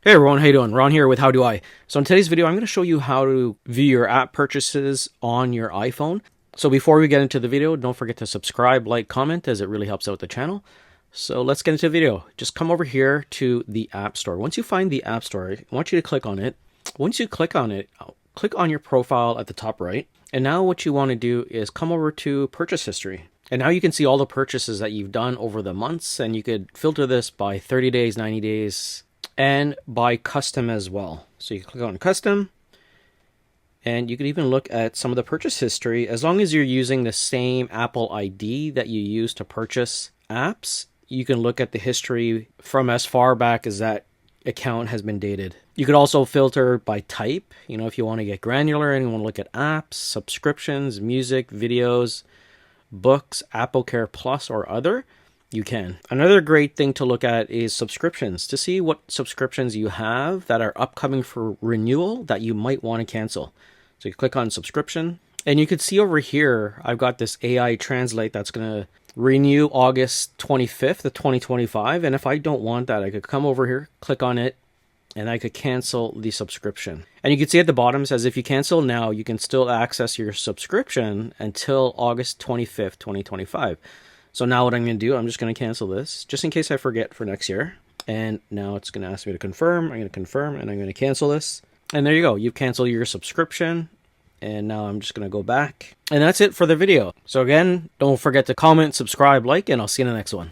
Hey everyone, how you doing? Ron here with How Do I. So in today's video, I'm going to show you how to view your app purchases on your iPhone. So before we get into the video, don't forget to subscribe, like, comment, as it really helps out the channel. So let's get into the video. Just come over here to the App Store. Once you find the App Store, I want you to click on it. Once you click on it, click on your profile at the top right. And now what you want to do is come over to Purchase History. And now you can see all the purchases that you've done over the months, and you could filter this by 30 days, 90 days, and by custom as well. So you click on custom, and you can even look at some of the purchase history. As long as you're using the same Apple ID that you use to purchase apps, you can look at the history from as far back as that account has been dated. You could also filter by type, if you want to get granular and you want to look at apps, subscriptions, music, videos, books, AppleCare Plus, or other. You can. Another great thing to look at is subscriptions, to see what subscriptions you have that are upcoming for renewal that you might want to cancel. So you click on subscription, and you can see over here, I've got this AI Translate that's going to renew August 25th of 2025. And if I don't want that, I could come over here, click on it, and I could cancel the subscription. And you can see at the bottom, it says if you cancel now, you can still access your subscription until August 25th, 2025. So now what I'm going to do, I'm just going to cancel this, just in case I forget for next year. And now it's going to ask me to confirm. I'm going to confirm, and I'm going to cancel this. And there you go. You've canceled your subscription. And now I'm just going to go back. And that's it for the video. So again, don't forget to comment, subscribe, like, and I'll see you in the next one.